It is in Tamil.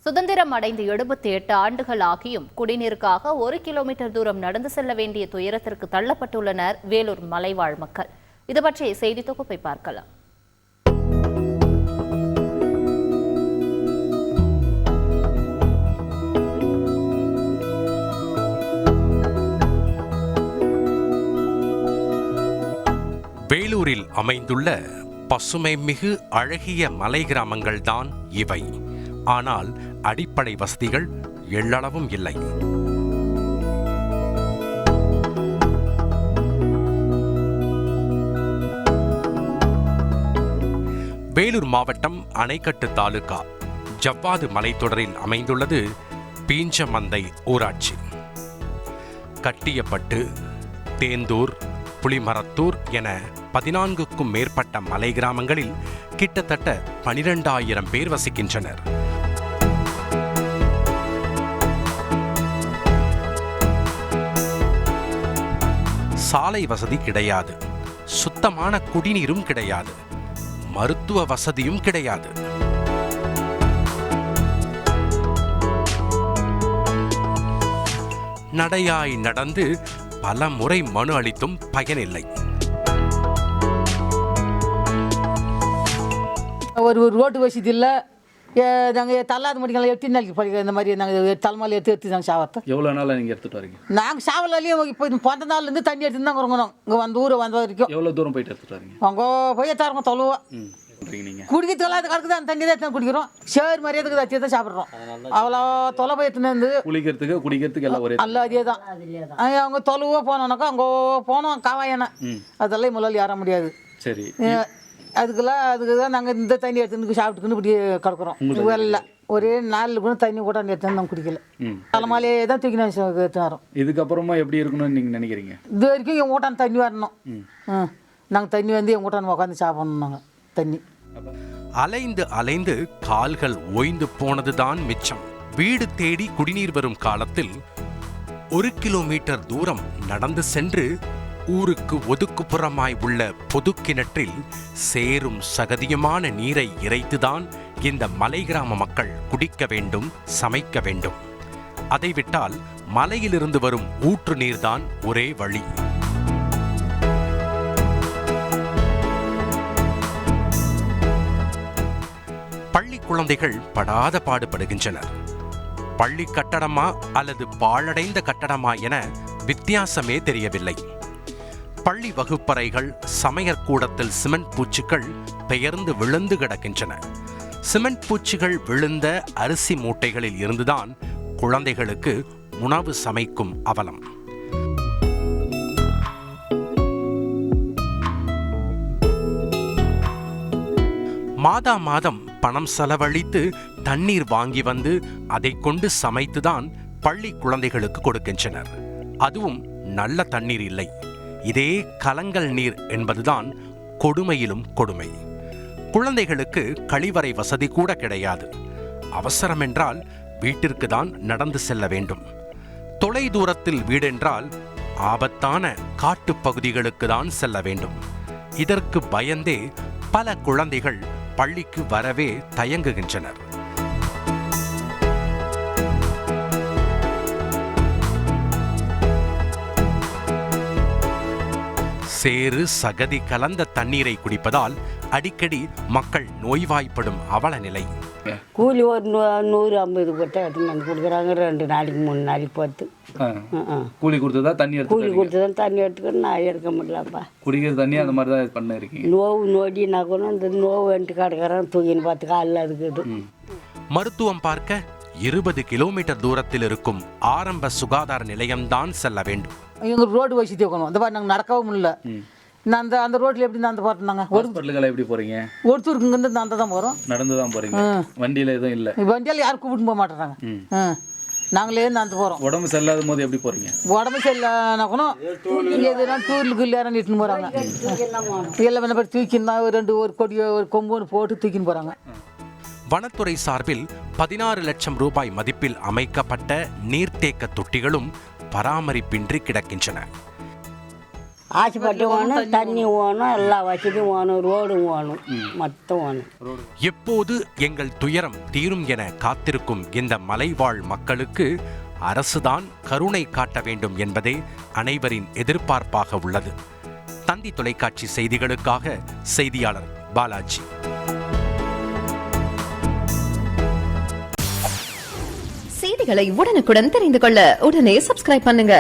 சுதந்திரம் அடைந்து 78 ஆண்டுகள் ஆகியும் குடிநீருக்காக 1 கிலோமீட்டர் தூரம் நடந்து செல்ல வேண்டிய துயரத்திற்கு தள்ளப்பட்டுள்ளனர் வேலூர் மலைவாழ் மக்கள். இது பற்றிய செய்தி தொகுப்பை பார்க்கலாம். வேலூரில் அமைந்துள்ள பசுமை மிகு அழகிய மலை கிராமங்கள்தான் இவை. ஆனால் அடிப்படை வசதிகள் எள்ளளவும் இல்லை. வேலூர் மாவட்டம் அணைக்கட்டு தாலுகா ஜவ்வாது மலைத்தொடரில் அமைந்துள்ளது பீஞ்சமந்தை ஊராட்சி. கட்டியப்பட்டு, தேந்தூர், புலிமரத்தூர் என 14க்கும் மேற்பட்ட மலை கிராமங்களில் கிட்டத்தட்ட 12,000 பேர் வசிக்கின்றனர். சாலை வசதி கிடையாது, சுத்தமான குடிநீரும் கிடையாது, மருத்துவ வசதியும் கிடையாது. நடையாய் நடந்து பல முறை மனு அளித்தும் பயனில்லை. ஒரு ரோட்டு வசதி இல்லை. நாங்கள் தள்ளாத முடிக்கலாம் 8 நாளைக்கு படிக்கிற இந்த மாதிரி நாங்கள் தலைமையில் எடுத்து நாங்கள் சாவத்தை. எவ்வளோ நாளாக நீங்கள் எடுத்துகிட்டு வரீங்க? நாங்கள் சாவலாலேயும் இப்போ பிறந்த நாள்லேருந்து தண்ணி எடுத்துன்னு தான் இறங்கணும். இங்கே வந்து ஊரை வந்த வரைக்கும். எவ்வளோ தூரம் போயிட்டு எடுத்துகிட்டு வரீங்க? அங்கே போய் தரங்க தொழுவா நீங்கள் குடிக்க தொல்லாத கிடக்குது. அந்த தண்ணி தான் எடுத்து குடிக்கிறோம். சேர் மரியாதைக்கு வச்சு தான் சாப்பிட்றோம். அவ்வளோ தொலை போய் எடுத்துன்னு வந்து குடிக்கிறதுக்கு எல்லாம் ஒரே அல்ல அதே தான். அவங்க தொழுவா போனோம்னாக்கா அங்கே போனோம் காவாயனை அதெல்லாம் முதல்ல ஏற முடியாது. சரி, அதுக்கு தான் நாங்கள் இந்த தண்ணி எடுத்துன்னு சாப்பிட்டுக்குன்னு இப்படி கிடக்குறோம். இல்லை ஒரே நாளில் கூட தண்ணி கூட எடுத்து நாங்கள் குடிக்கல. தலைமாலையே தான் தூக்கி எடுத்து வரோம். இதுக்கப்புறமா எப்படி இருக்கணும்னு நீங்கள் நினைக்கிறீங்க? இது வரைக்கும் என் ஊட்டான தண்ணி வரணும். நாங்கள் தண்ணி வந்து என் ஊட்டான உட்காந்து சாப்பிடணும். நாங்கள் தண்ணி அலைந்து அலைந்து கால்கள் ஓய்ந்து போனதுதான் மிச்சம். வீடு தேடி குடிநீர் வரும் காலத்தில் 1 கிலோமீட்டர் தூரம் நடந்து சென்று ஊருக்கு ஒதுக்குப்புறமாய் உள்ள பொது கிணற்றில் சேரும் சகதியுமான நீரை இறைத்துதான் இந்த மலை கிராம மக்கள் குடிக்க வேண்டும், சமைக்க வேண்டும். அதை விட்டால் மலையிலிருந்து வரும் ஊற்று நீர்தான் ஒரே வழி. பள்ளி குழந்தைகள் படாத பாடுபடுகின்றனர். பள்ளி கட்டடமா அல்லது பாழடைந்த கட்டடமா என வித்தியாசமே தெரியவில்லை. பள்ளி வகுப்பறைகள், சமையற்கூடத்தில் சிமெண்ட் பூச்சிகள் பெயர்ந்து விழுந்து கிடக்கின்றன. சிமெண்ட் பூச்சிகள் விழுந்த அரிசி மூட்டைகளில் இருந்துதான் குழந்தைகளுக்கு உணவு சமைக்கும் அவலம். மாதா மாதம் பணம் செலவழித்து தண்ணீர் வாங்கி வந்து அதை கொண்டு சமைத்துதான் பள்ளி குழந்தைகளுக்கு கொடுக்கின்றனர். அதுவும் நல்ல தண்ணீர் இல்லை. இதே கலங்கல் நீர் என்பதுதான் கொடுமையிலும் கொடுமை. குழந்தைகளுக்கு கழிவறை வசதி கூட கிடையாது. அவசரம் என்றால் வீட்டிற்கு தான் நடந்து செல்ல வேண்டும். தொலை தூரத்தில் வீடென்றால் ஆபத்தான காட்டுப் பகுதிகளுக்கு தான் செல்ல வேண்டும். இதற்கு பயந்தே பல குழந்தைகள் பள்ளிக்கு வரவே தயங்குகின்றனர். சேறு சகதி கலந்த தண்ணீரை குடிப்பதால் அடிக்கடி மக்கள் நோய்வாய்ப்படும் அவல நிலை. கூலி ஒரு 150 போட்டு எடுத்து கொடுக்குறாங்க. 2 நாளைக்கு 3 நாளைக்கு பார்த்து கூலி கொடுத்து தான் தண்ணி எடுத்துக்கிட்டு நான் எடுக்க முடியலப்பா. குடிக்கிற தண்ணி அந்த மாதிரி தான் பண்ண இருக்கீங்க. நோவு நோடினா கூட இந்த நோவு வந்துட்டு கிடக்கிறேன் தூக்கின்னு பார்த்து காலில் இருக்குது. மருத்துவம் பார்க்க 20 கிலோமீட்டர் தூரத்தில் இருக்கும் ஆரம்ப சுகாதார நிலையம்தான் செல்ல வேண்டும். எங்களுக்கு ரோடு வசதி வைக்கணும். அந்த மாதிரி நாங்கள் நடக்கவும் இல்லை. நான் அந்த ரோட்டில் எப்படி நான் போகிறோம்? ஹாஸ்பிட்டலுக்கு எப்படி போகிறீங்க? ஒருத்தருக்கு இங்கேருந்து அந்த தான் போகிறோம். நடந்து தான் போகிறீங்க? வண்டியில் எதுவும் இல்லை? வண்டியால் யாரும் கூப்பிட்டு போக மாட்டேறாங்க. நாங்களே அந்த போகிறோம். உடம்பு சரியில்லாத போது எப்படி போகிறீங்க? உடம்பு சரியில்லைனா கூட எதுனா டூருக்கு இல்லையாரும் இட்டுன்னு போகிறாங்க. எல்லாம் என்ன தூக்கின்னா ஒரு கொடி ஒரு கொம்பு ஒன்று போட்டு தூக்கின்னு போகிறாங்க. வனத்துறை சார்பில் 16 லட்சம் ரூபாய் மதிப்பில் அமைக்கப்பட்ட நீர்த்தேக்க தொட்டிகளும் பராமரிப்பின்றி கிடக்கின்றன. ஆசைப்பட்டு வேணும், தண்ணி வேணும், எல்லா வசதியும் வேணும், ரோடும் வேணும், மொத்தம் வேணும். எப்போது எங்கள் துயரம் தீரும் என காத்திருக்கும் இந்த மலைவாழ் மக்களுக்கு அரசுதான் கருணை காட்ட வேண்டும் என்பதே அனைவரின் எதிர்பார்ப்பாக உள்ளது. தந்தி தொலைக்காட்சி செய்திகளுக்காக செய்தியாளர் பாலாஜி. செய்திகளை உடனுக்குடன் தெரிந்து கொள்ள உடனே சப்ஸ்கிரைப் பண்ணுங்க.